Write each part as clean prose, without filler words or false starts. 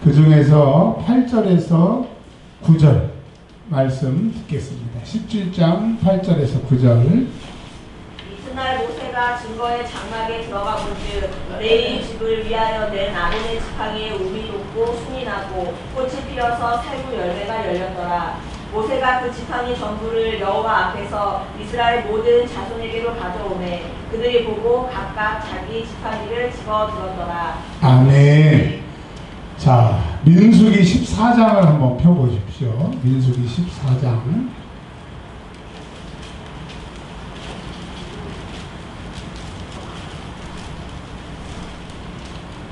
그 중에서 8절에서 9절 말씀 듣겠습니다. 17장 8절에서 9절. 이튿날 모세가 증거의 장막에 들어가 본즉 내 집을 위하여 낸 아론의 지팡이에 우미 돋고 순이 나고 꽃이 피어서 살구 열매가 열렸더라. 모세가 그 지팡이 전부를 여호와 앞에서 이스라엘 모든 자손에게로 가져오매 그들이 보고 각각 자기 지팡이를 집어 들었더라. 아멘. 자, 민수기 14장을 한번 펴보십시오. 민수기 14장.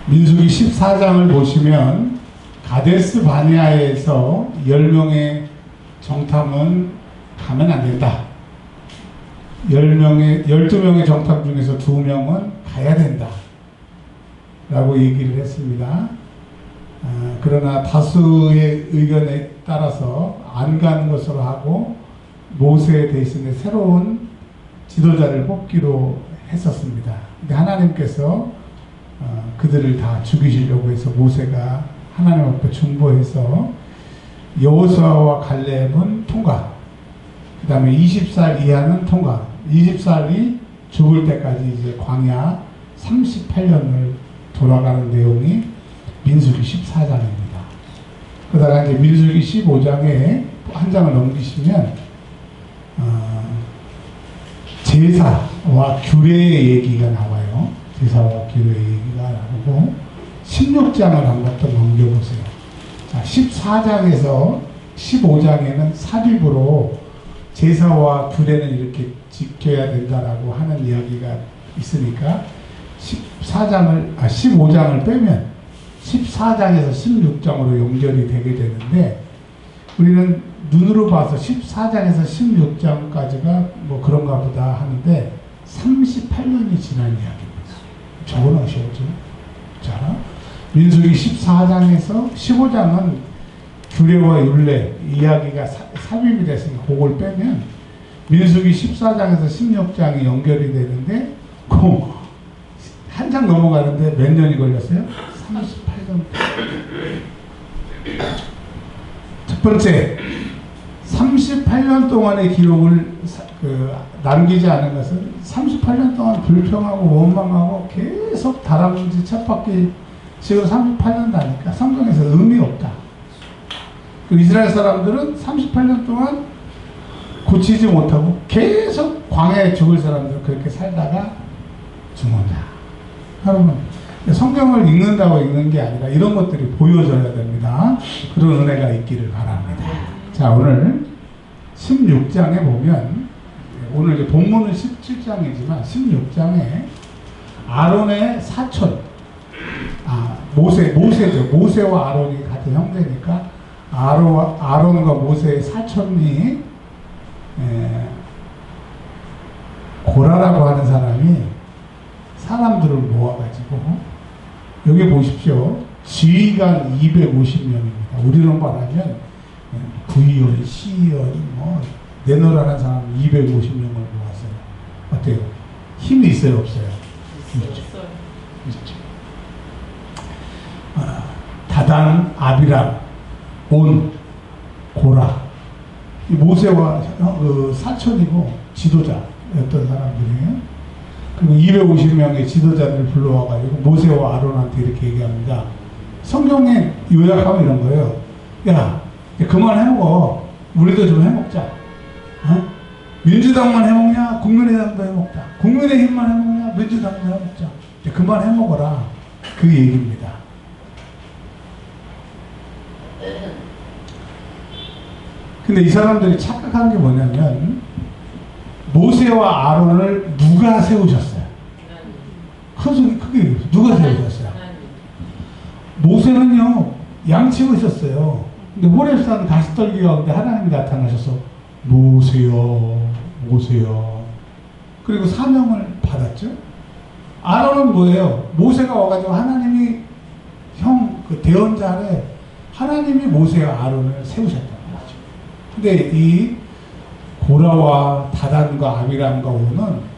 민수기 14장을 보시면 가데스 바네아에서 10명의 정탐은 가면 안 된다. 12명의 정탐 중에서 2명은 가야 된다. 라고 얘기를 했습니다. 그러나 다수의 의견에 따라서 안 가는 것으로 하고 모세 대신에 새로운 지도자를 뽑기로 했었습니다. 근데 하나님께서 그들을 다 죽이시려고 해서 모세가 하나님 앞에 중보해서 여호수아와 갈렙은 통과, 그 다음에 20살 이하는 통과, 20살이 죽을 때까지 이제 광야 38년을 돌아가는 내용이 민수기 14장입니다. 그러다가 이제 민수기 15장에 한 장을 넘기시면 제사와 규례의 얘기가 나와요. 제사와 규례의 얘기가 나오고 16장을 한번 또 넘겨보세요. 자, 14장에서 15장에는 삽입으로 제사와 규례는 이렇게 지켜야 된다라고 하는 이야기가 있으니까 15장을 빼면 14장에서 16장으로 연결이 되게 되는데 우리는 눈으로 봐서 14장에서 16장까지가 뭐 그런가 보다 하는데 38년이 지난 이야기입니다. 적어놓으셔야죠. 자, 민수기 14장에서 15장은 규례와 율례 이야기가 삽입이 됐으니까 그걸 빼면 민수기 14장에서 16장이 연결이 되는데 한 장 넘어가는데 몇 년이 걸렸어요? 38년. 첫 번째, 38년 동안의 기록을 남기지 않은 것은 38년 동안 불평하고 원망하고 계속 다람쥐 쳇바퀴 지금 38년 다니까 성경에서 의미 없다. 이스라엘 사람들은 38년 동안 고치지 못하고 계속 광야에 죽을 사람들 그렇게 살다가 죽는다. 여러분, 성경을 읽는다고 읽는 게 아니라 이런 것들이 보여져야 됩니다. 그런 은혜가 있기를 바랍니다. 자, 오늘 16장에 보면 오늘 이제 본문은 17장이지만 16장에 아론의 사촌, 모세죠. 모세와 아론이 같은 형제니까 아론과 모세의 사촌이 고라라고 하는 사람이 사람들을 모아가지고 여기 보십시오. 지휘관 250명입니다. 우리로 말하면 구의원, 시의원, 내노라는 사람 250명을 모았어요. 어때요? 힘이 있어요, 없어요? 있죠. 다단, 아비람, 온, 고라. 이 모세와 사촌이고 지도자였던 사람들이에요. 그리고 250명의 지도자들을 불러와가지고 모세와 아론한테 이렇게 얘기합니다. 성경에 요약하면 이런 거예요. 야, 그만 해먹어. 우리도 좀 해먹자. 민주당만 해먹냐? 국민의당도 해먹자. 국민의힘만 해먹냐? 민주당도 해먹자. 그만 해먹어라. 그 얘기입니다. 근데 이 사람들이 착각한 게 뭐냐면 모세와 아론을 누가 세우셨어요? 큰 소리 크게 얘기해요. 누가 세우셨어요? 모세는요 양치고 있었어요. 근데 호렙산 가시떨기 가운데 하나님이 나타나셔서 모세요 모세요 그리고 사명을 받았죠. 아론은 뭐예요? 모세가 와가지고 하나님이 그 대언자 아래 하나님이 모세와 아론을 세우셨다는 거죠. 근데 이 고라와 다단과 아비람과 오는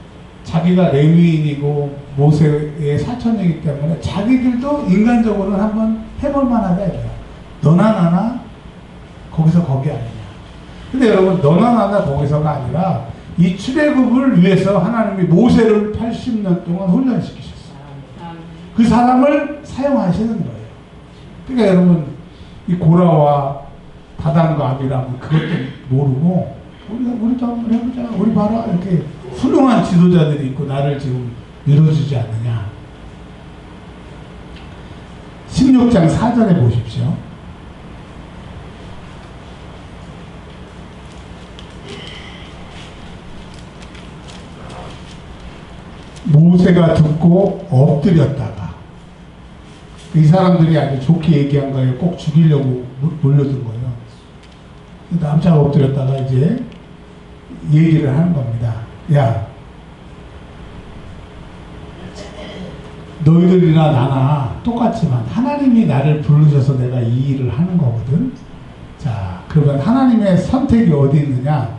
자기가 레위인이고 모세의 사촌이기 때문에 자기들도 인간적으로는 한번 해볼 만하다 이거야. 너나 나나 거기서 거기 아니냐. 근데 여러분 너나 나나 거기서가 아니라 이 출애굽을 위해서 하나님이 모세를 80년 동안 훈련시키셨어요. 그 사람을 사용하시는 거예요. 그러니까 여러분 이 고라와 다단과 아비람 그것도 모르고 우리도 한번 해보자. 우리 봐라 이렇게 훌륭한 지도자들이 있고 나를 지금 밀어주지 않느냐. 16장 4절에 보십시오. 모세가 듣고 엎드렸다가 이 사람들이 아주 좋게 얘기한 거예요. 꼭 죽이려고 몰려든 거예요. 남자가 엎드렸다가 이제 얘기를 하는 겁니다. 야, 너희들이나 나나 똑같지만 하나님이 나를 부르셔서 내가 이 일을 하는 거거든. 자, 그러면 하나님의 선택이 어디 있느냐?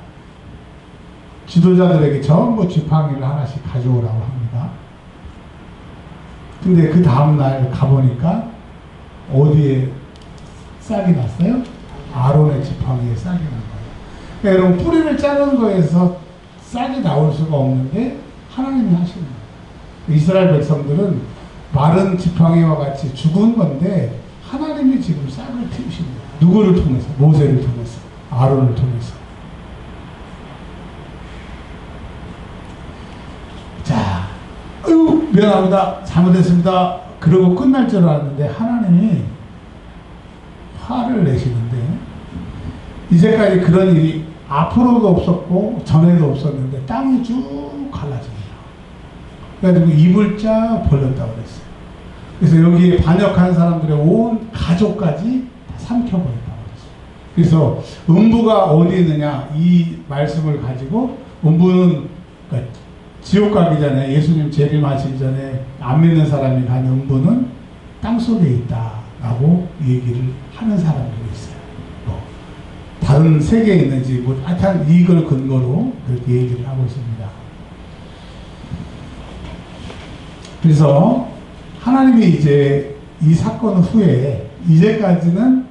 지도자들에게 전부 지팡이를 하나씩 가져오라고 합니다. 근데 그 다음날 가보니까 어디에 싹이 났어요? 아론의 지팡이에 싹이 난 거예요. 그러니까 여러분 뿌리를 자른 거에서 싹이 나올 수가 없는데 하나님이 하시는 거예요. 이스라엘 백성들은 마른 지팡이와 같이 죽은 건데 하나님이 지금 싹을 틔우신 거예요. 누구를 통해서? 모세를 통해서, 아론을 통해서. 자, 미안합니다. 잘못했습니다. 그러고 끝날 줄 알았는데 하나님이 화를 내시는데 이제까지 그런 일이 앞으로도 없었고 전에도 없었는데 땅이 쭉 갈라집니다. 그래가지고 입을 쫙 벌렸다고 그랬어요. 그래서 여기에 반역한 사람들의 온 가족까지 다 삼켜버렸다고 그랬어요. 그래서 음부가 어디 있느냐 이 말씀을 가지고 음부는 그러니까 지옥 가기 전에 예수님 재림하시기 전에 안 믿는 사람이 가는 음부는 땅속에 있다라고 얘기를 하는 사람들이 있어요. 뭐 다른 세계에 있는지 뭐 하여튼 이걸 근거로 그렇게 얘기를 하고 있습니다. 그래서 하나님이 이제 이 사건 후에 이제까지는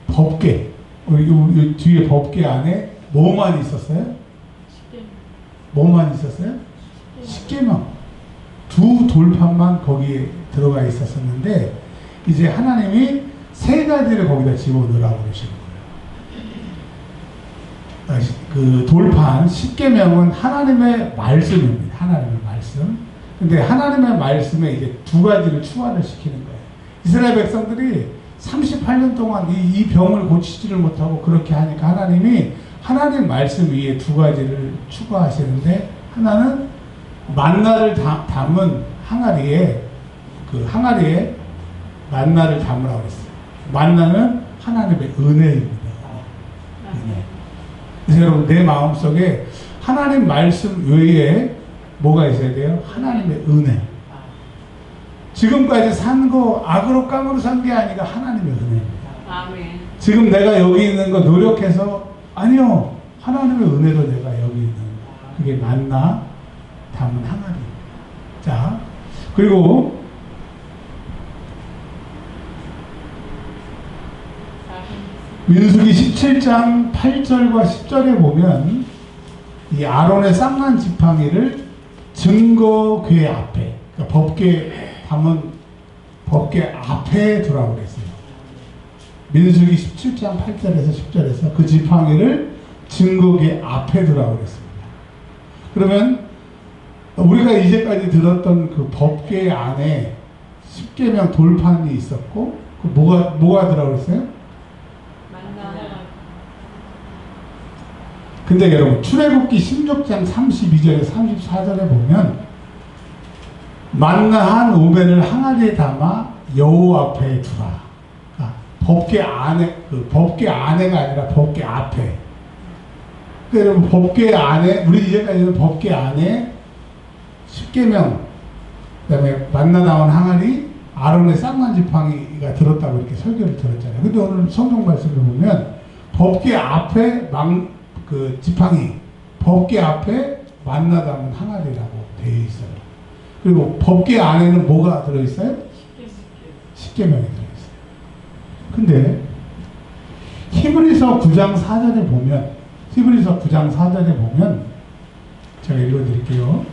법궤 이 뒤에 법궤 안에 뭐만 있었어요? 뭐만 있었어요? 십계명 두 돌판만 거기에 들어가 있었었는데 이제 하나님이 세 가지를 거기다 집어넣으라고 그러시는 거예요. 그 돌판 십계명은 하나님의 말씀입니다. 하나님의 말씀. 근데 하나님의 말씀에 이제 두 가지를 추가를 시키는 거예요. 이스라엘 백성들이 38년 동안 이 병을 고치지를 못하고 그렇게 하니까 하나님이 하나님 말씀 위에 두 가지를 추가하시는데 하나는 만나를 담은 항아리에 그 항아리에 만나를 담으라고 했어요. 만나는 하나님의 은혜입니다. 은혜. 그래서 여러분 내 마음속에 하나님 말씀 외에 뭐가 있어야 돼요? 하나님의 은혜. 지금까지 산 거 악으로 깡으로 산 게 아니라 하나님의 은혜입니다. 아멘. 지금 내가 여기 있는 거 노력해서 아니요. 하나님의 은혜로 내가 여기 있는 그게 만나 담은 항아리. 자, 그리고 민수기 17장 8절과 10절에 보면 이 아론의 쌍난 지팡이를 증거궤 앞에 그러니까 법궤 담은 법궤 앞에 두라고 그랬어요. 민수기 17장 8절에서 10절에서 그 지팡이를 증거궤 앞에 두라고 그랬습니다. 그러면 우리가 이제까지 들었던 그 법궤 안에 십계명 돌판이 있었고 그 뭐가 들어가 그랬어요? 근데 여러분 출애굽기 16장 32절에 34절에 보면 만나 한 오벤을 항아리에 담아 여호와 앞에 두라. 법궤 안에 그 법궤 안에가 아니라 법궤 앞에. 그러니까 여러분 법궤 안에 우리 이제까지는 법궤 안에 십계명 그다음에 만나 나온 항아리 아론의 쌍난 지팡이가 들었다고 이렇게 설교를 들었잖아요. 근데 오늘 성경 말씀을 보면 법궤 앞에 그 지팡이 법궤 앞에 만나 담은 항아리라고 되어 있어요. 그리고 법궤 안에는 뭐가 들어있어요? 십계명이 들어있어요. 근데 히브리서 9장 4절에 보면 제가 읽어드릴게요.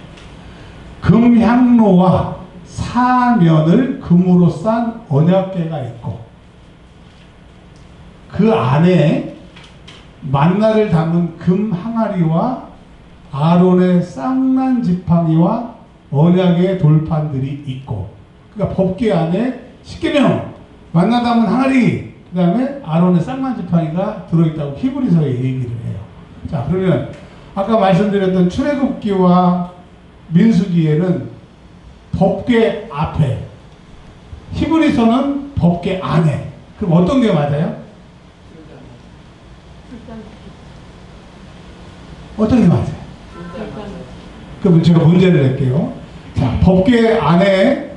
금향로와 사면을 금으로 싼 언약궤가 있고 그 안에 만나를 담은 금 항아리와 아론의 쌍난 지팡이와 언약의 돌판들이 있고, 그러니까 법궤 안에 십계명, 만나 담은 항아리, 그 다음에 아론의 쌍난 지팡이가 들어있다고 히브리서에 얘기를 해요. 자, 그러면 아까 말씀드렸던 출애굽기와 민수기에는 법궤 앞에, 히브리서는 법궤 안에. 그럼 어떤 게 맞아요? 어떤 게 맞아요? 그럼 제가 문제를 낼게요. 자, 법궤 안에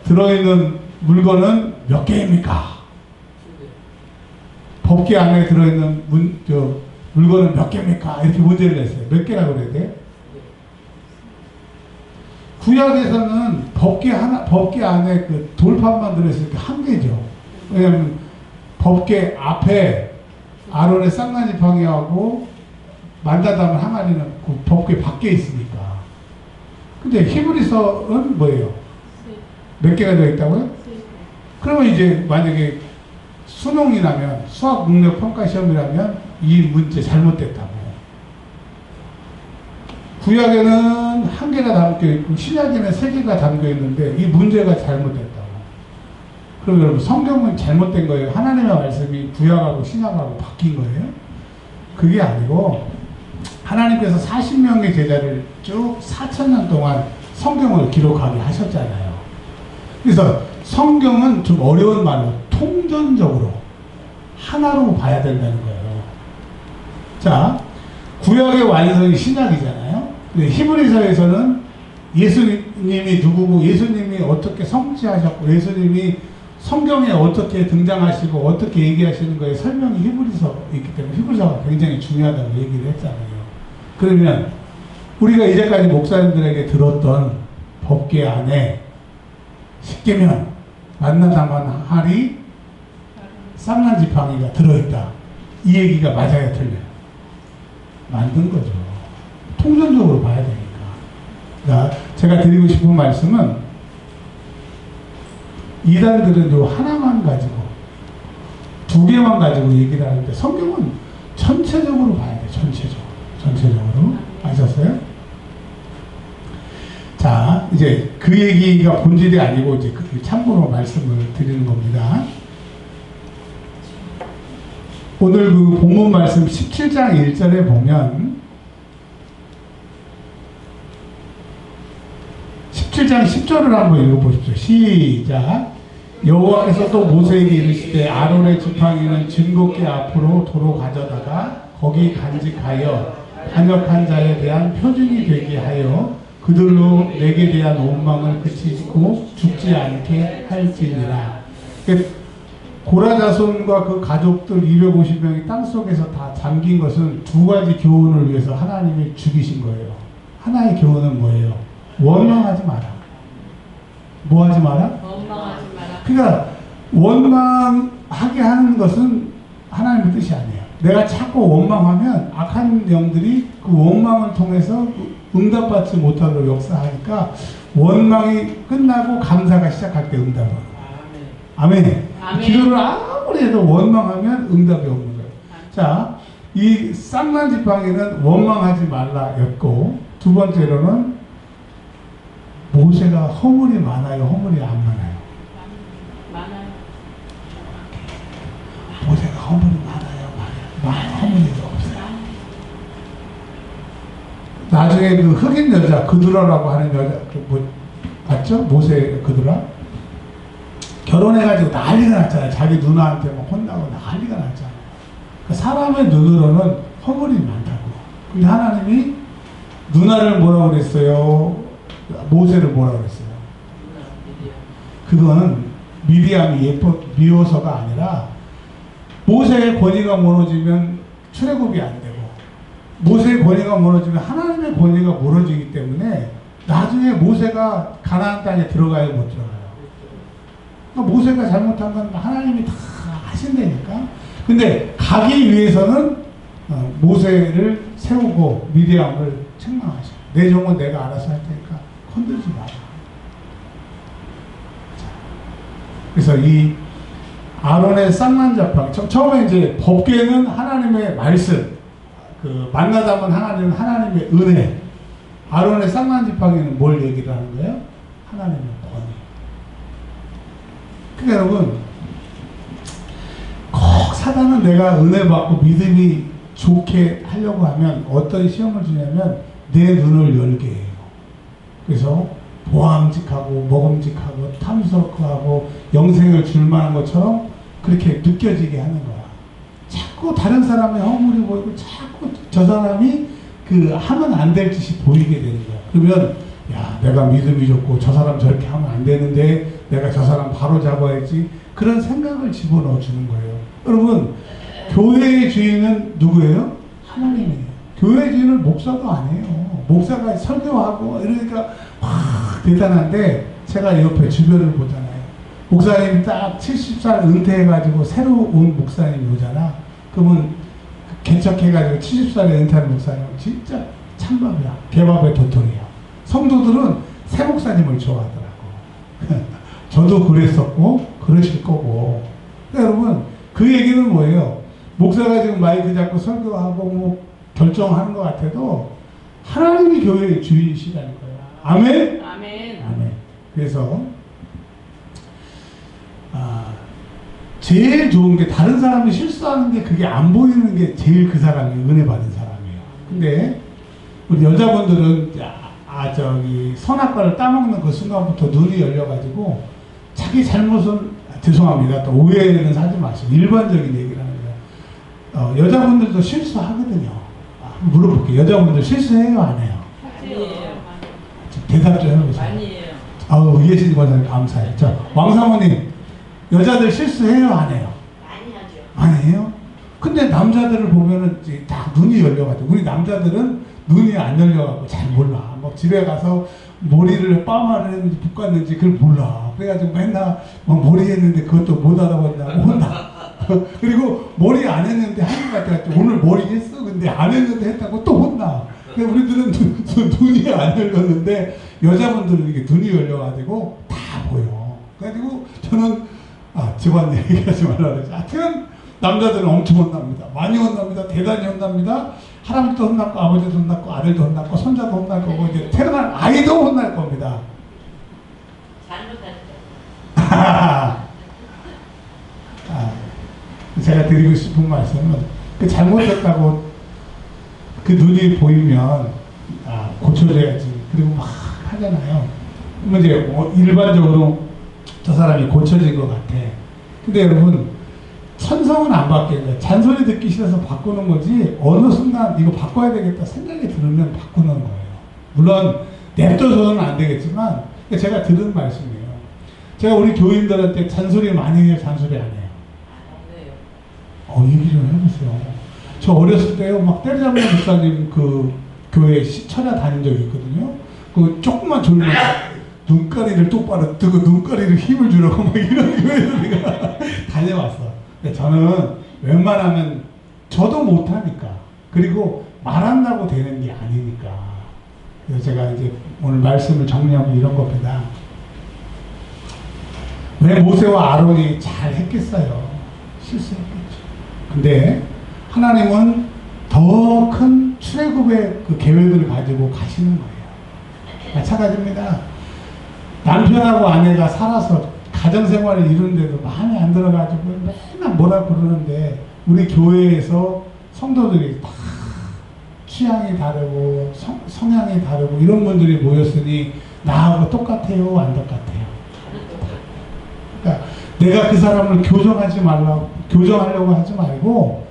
들어있는 물건은 몇 개입니까? 법궤 안에 들어있는 물건은 몇 개입니까? 이렇게 문제를 냈어요. 몇 개라고 그래야 돼? 구약에서는 법궤 안에 그 돌판만 들어있으니까 한 개죠. 왜냐면 법궤 앞에 아론의 쌍난 지팡이하고 만다담은 항아리는 그 법궤 밖에 있으니까. 근데 히브리서는 뭐예요? 몇 개가 들어있다고요? 그러면 이제 만약에 수능이 나면 수학 능력 평가 시험이라면 이 문제 잘못됐다고. 구약에는 한 개가 담겨 있고 신약에는 세 개가 담겨 있는데 이 문제가 잘못됐다고. 그럼 여러분 성경은 잘못된 거예요? 하나님의 말씀이 구약하고 신약하고 바뀐 거예요? 그게 아니고 하나님께서 40명의 제자를 쭉 4,000년 동안 성경을 기록하게 하셨잖아요. 그래서 성경은 좀 어려운 말로 통전적으로 하나로 봐야 된다는 거예요. 자, 구약의 완성이 신약이잖아요. 근데 히브리서에서는 예수님이 누구고 예수님이 어떻게 성취하셨고 예수님이 성경에 어떻게 등장하시고 어떻게 얘기하시는 거에 설명이 히브리서에 있기 때문에 히브리서가 굉장히 중요하다고 얘기를 했잖아요. 그러면 우리가 이제까지 목사님들에게 들었던 법궤 안에 십계명, 만나 담은 항아리, 쌍난 지팡이가 들어있다. 이 얘기가 맞아야 틀려요? 만든 거죠. 통전적으로 봐야 되니까. 그러니까 제가 드리고 싶은 말씀은 이단들은 요 하나만 가지고 두 개만 가지고 얘기를 하는데 성경은 전체적으로 봐야 돼요. 전체적으로. 아셨어요? 자, 이제 그 얘기가 본질이 아니고 이제 그 참고로 말씀을 드리는 겁니다. 오늘 그 본문 말씀 17장 1절에 보면 17장 10절을 한번 읽어보십시오. 시작. 여호와께서 또 모세에게 이르시되 아론의 지팡이는 증거궤 앞으로 도로 가져다가 거기 간직하여 반역한 자에 대한 표징이 되게 하여 그들로 내게 대한 원망을 그치고 죽지 않게 할지니라. 고라 자손과 그 가족들 250명이 땅속에서 다 잠긴 것은 두 가지 교훈을 위해서 하나님이 죽이신 거예요. 하나의 교훈은 뭐예요? 원망하지 마라. 뭐 하지 마라? 원망하지 마라. 그러니까 원망하게 하는 것은 하나님의 뜻이 아니에요. 내가 자꾸 원망하면 악한 영들이 그 원망을 통해서 응답받지 못하도록 역사하니까 원망이 끝나고 감사가 시작할 때 응답을. 아멘. 아멘. 기도를 아무리 해도 원망하면 응답이 없는 거예요. 자, 이 쌍난 지팡이는 원망하지 말라였고, 두 번째로는 모세가 허물이 많아요, 허물이 안 많아요? 많아요. 모세가 허물이 많아요, 허물이 없어요. 나중에 그 흑인 여자 그드라라고 하는 여자 맞죠? 모세 그드라 결혼해가지고 난리가 났잖아요. 자기 누나한테 막 혼나고 난리가 났잖아요. 그러니까 사람의 눈으로는 허물이 많다고. 근데 하나님이 누나를 뭐라고 그랬어요? 모세를 뭐라고 그랬어요? 그건 미리암이 미워서가 아니라 모세의 권위가 무너지면 출애굽이 안 되고 모세의 권위가 무너지면 하나님의 권위가 무너지기 때문에 나중에 모세가 가나안 땅에 들어가요, 못 들어가요? 그러니까 모세가 잘못한 건 하나님이 다 하신다니까. 근데 가기 위해서는 모세를 세우고 미디안을 책망하셔. 내 종은 내가 알아서 할 테니까 건들지 마라. 자, 그래서 이 아론의 쌍난자팡, 처음에 이제 법궤는 하나님의 말씀, 그 만나다만 하나님의 은혜. 아론의 쌍난지팡이는 뭘 얘기를 하는 거예요? 하나님의 권위. 그러니까 여러분, 꼭 사단은 내가 은혜 받고 믿음이 좋게 하려고 하면 어떤 시험을 주냐면 내 눈을 열게 해요. 그래서 보암직하고 먹음직하고 탐스럽고 영생을 줄만한 것처럼 그렇게 느껴지게 하는 거야. 자꾸 다른 사람의 허물이 보이고 자꾸 저 사람이 그 하면 안 될 짓이 보이게 되는 거야. 그러면 야, 내가 믿음이 좋고 저 사람 저렇게 하면 안 되는데 내가 저 사람 바로 잡아야지, 그런 생각을 집어넣어 주는 거예요. 여러분, 교회의 주인은 누구예요? 하나님이에요. 교회의 주인은 목사도 아니에요. 목사가 설교하고 이러니까 와 대단한데, 제가 옆에 주변을 보잖아요. 목사님이 딱 70살 은퇴해가지고 새로 온 목사님이 오잖아. 그러면 개척해가지고 70살에 은퇴하는 목사님은 진짜 찬밥이야. 개밥의 도토리야. 성도들은 새 목사님을 좋아하더라고. 저도 그랬었고 그러실 거고. 그러니까 여러분, 그 얘기는 뭐예요? 목사가 지금 마이크 잡고 설교하고 뭐 결정하는 것 같아도 하나님이 교회의 주인이시라는 거야. 아멘? 아멘. 아멘. 그래서 제일 좋은 게, 다른 사람이 실수하는 게 그게 안 보이는 게 제일 그 사람이 은혜 받은 사람이에요. 근데 우리 여자분들은 저기 선악과를 따먹는 그 순간부터 눈이 열려가지고 자기 잘못은, 죄송합니다, 또 오해는 사지 마시고 일반적인 얘기를 하는 거예요. 여자분들도 실수하거든요. 물어볼게요. 여자분들 실수해요, 안 해요? 아니에요. 대답 좀 해보세요. 많이 해요. 아우, 이해진 권사님 감사해요. 자, 왕사모님, 여자들 실수해요, 안 해요? 많이 하죠. 안 해요? 근데 남자들을 보면은 이제 다 눈이 열려가지고, 우리 남자들은 눈이 안 열려가지고 잘 몰라. 뭐 집에 가서 머리를 파마를 했는지 볶았는지 그걸 몰라. 그래가지고 맨날 막 머리 했는데 그것도 못 알아본다고 혼나. 그리고 머리 안 했는데 하는 것 같아. 오늘 머리 했어. 근데 안 했는데 했다고 또 혼나. 근데 우리들은 눈이 안 열렸는데 여자분들은 이게 눈이 열려가지고 다 보여. 그래가지고 저는 집안 얘기하지 말라 그러지. 하여튼 남자들은 엄청 혼납니다. 많이 혼납니다. 대단히 혼납니다. 할아버지도 혼났고 아버지도 혼났고 아들도 혼났고 손자도 혼날 거고 이제 태어난 아이도 혼날 겁니다. 잘못했죠. 제가 드리고 싶은 말씀은, 그 잘못했다고 그 눈이 보이면 고쳐줘야지. 그리고 막 하잖아요. 그러면 이제 일반적으로 저 사람이 고쳐진 것 같아. 근데 여러분, 천성은 안 바뀌어요. 잔소리 듣기 싫어서 바꾸는 거지, 어느 순간 이거 바꿔야 되겠다 생각이 들으면 바꾸는 거예요. 물론 냅둬서는 안 되겠지만 제가 들은 말씀이에요. 제가 우리 교인들한테 잔소리 많이 해요, 잔소리 안 해요? 얘기 좀 해보세요. 저 어렸을 때요, 막 때려잡는 목사님 그 교회 철야 다닌 적이 있거든요. 그 조금만 졸면 눈가리를 똑바로 뜨고 눈가리를 힘을 주라고 막 이런 교회를 내가 다녀왔어. 근데 저는 웬만하면 저도 못하니까, 그리고 말한다고 되는 게 아니니까. 그래서 제가 이제 오늘 말씀을 정리하면 이런 겁니다. 왜 모세와 아론이 잘 했겠어요? 실수했겠죠. 근데 하나님은 더 큰 출애굽의 그 계획을 가지고 가시는 거예요. 마찬가지입니다. 남편하고 아내가 살아서 가정생활을 이루는데도 마음에 안 들어가지고 맨날 뭐라 그러는데, 우리 교회에서 성도들이 다 취향이 다르고 성향이 다르고 이런 분들이 모였으니 나하고 똑같아요, 안 똑같아요? 그러니까 내가 그 사람을 교정하려고 하지 말고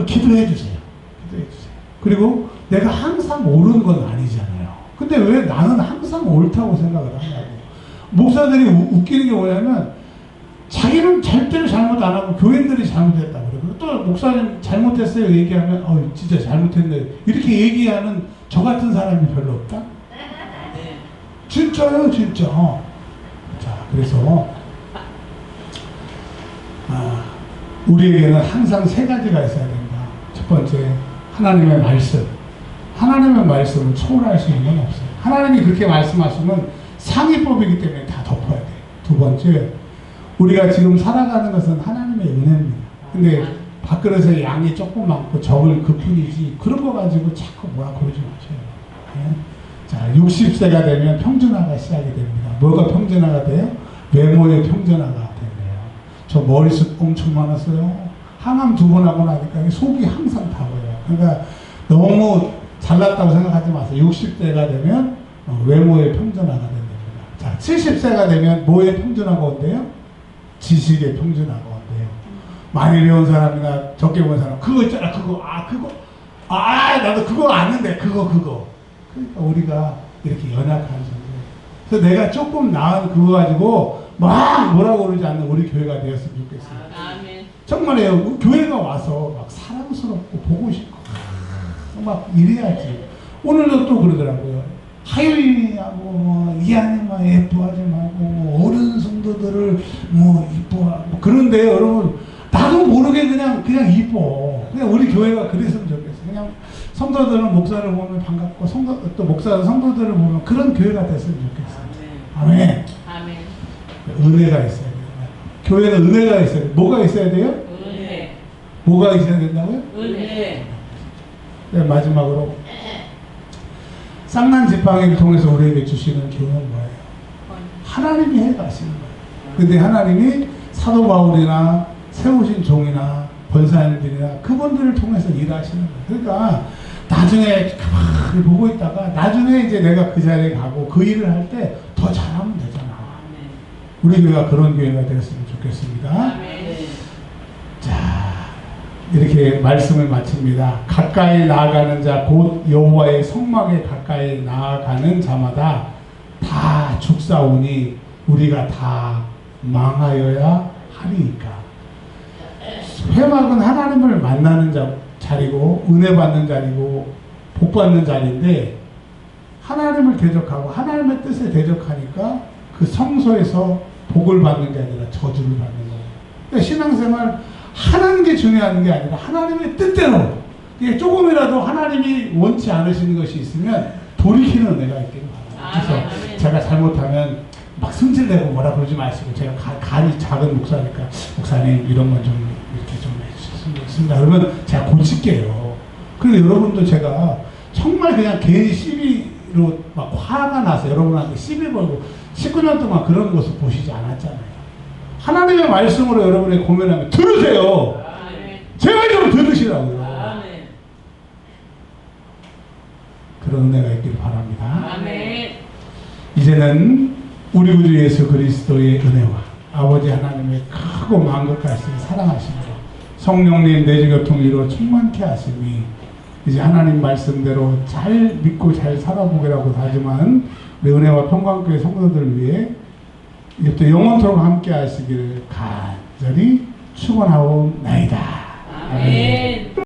기도해 주세요. 기도해 주세요. 그리고 내가 항상 옳은 건 아니잖아요. 근데 왜 나는 항상 옳다고 생각을 하냐고. 목사들이 웃기는 게 뭐냐면 자기는 절대로 잘못 안 하고 교인들이 잘못했다고 그래요. 또 목사님 잘못했어요 얘기하면 진짜 잘못했네 이렇게 얘기하는 저 같은 사람이 별로 없다? 네. 진짜요, 진짜. 자, 그래서 우리에게는 항상 세 가지가 있어야 된다. 첫 번째, 하나님의 말씀. 하나님의 말씀을 초월할 수 있는 건 없어요. 하나님이 그렇게 말씀하시면 상위법이기 때문에 다 덮어야 돼요. 두 번째, 우리가 지금 살아가는 것은 하나님의 은혜입니다. 근데 밥그릇에 양이 조금 많고 적을 그뿐이지 그런 거 가지고 자꾸 뭐라 그러지 마세요. 예? 자, 60세가 되면 평준화가 시작이 됩니다. 뭐가 평준화가 돼요? 외모의 평준화가 된대요. 저 머리숱 엄청 많았어요. 항암 2번 하고 나니까 속이 항상 타고요. 그러니까 너무 잘났다고 생각하지 마세요. 60세가 되면 외모의 평준화가 된답니다. 자, 70세가 되면 뭐의 평준화가 온대요? 지식의 평준화가 온대요. 많이 배운 사람이나 적게 배운 사람, 그거 있잖아, 그거, 나도 그거 아는데, 그거. 그러니까 우리가 이렇게 연약한 존재. 그래서 내가 조금 나은 그거 가지고 막 뭐라고 그러지 않는 우리 교회가 되었으면 좋겠어요. 아멘. 정말이에요. 교회가 와서 막 사랑스럽고 보고 싶고 막 이래야지. 오늘도 또 그러더라고요. 하율이하고 뭐 이하님만 예뻐하지 말고 어른 성도들을 뭐 이뻐하고 그런데 여러분 나도 모르게 그냥 이뻐. 그냥 우리 교회가 그랬으면 좋겠어. 그냥 성도들은 목사를 보면 반갑고 또 목사는 성도들을 보면 그런 교회가 됐으면 좋겠어. 아멘. 아멘. 은혜가 있어야 돼요. 교회는 은혜가 있어야 돼요. 뭐가 있어야 돼요? 은혜. 뭐가 있어야 된다고요? 은혜. 네, 마지막으로 쌍난 지팡이를 통해서 우리에게 주시는 교훈은 뭐예요? 하나님이 해가시는 거예요. 근데 하나님이 사도 바울이나 세우신 종이나 권사님들이나 그분들을 통해서 일하시는 거예요. 그러니까 나중에 가만히 보고 있다가 나중에 이제 내가 그 자리에 가고 그 일을 할 때 더 잘하면 되잖아. 우리 교회가 그런 교회가 되었으면 좋겠습니다. 아멘. 자, 이렇게 말씀을 마칩니다. 가까이 나아가는 자 곧 여호와의 성막에 가까이 나아가는 자마다 다 죽사오니 우리가 다 망하여야 하리이까. 회막은 하나님을 만나는 자리고 은혜 받는 자리고 복 받는 자리인데 하나님을 대적하고 하나님의 뜻에 대적하니까 그 성소에서 복을 받는 게 아니라 저주를 받는 거예요. 그러니까 신앙생활 하는 게 중요한 게 아니라 하나님의 뜻대로 이게 조금이라도 하나님이 원치 않으시는 것이 있으면 돌이키는 은혜가 있기를 바랍니다. 그래서 제가 잘못하면 막 승질내고 뭐라 그러지 마시고 제가 간이 작은 목사니까 목사님 이런 건 좀 이렇게 좀 해주셨으면 좋겠습니다. 그러면 제가 고칠게요. 그런데 여러분도 제가 정말 그냥 괜히 시비로 막 화가 나서 여러분한테 시비 걸고 19년 동안 그런 모습 보시지 않았잖아요. 하나님의 말씀으로 여러분의 고민하면 들으세요. 제발 좀 들으시라고요. 그런 은혜가 있기를 바랍니다. 아멘. 이제는 우리 구주 예수 그리스도의 은혜와 아버지 하나님의 크고 만극하신 사랑하심으로 성령님 내주교통으로 충만케 하심이 이제 하나님 말씀대로 잘 믿고 잘 살아보기라고 다짐한 우리 은혜와 평강교회 성도들을 위해 이제부터 영원토록 함께 하시기를 간절히 축원하옵나이다. 아멘.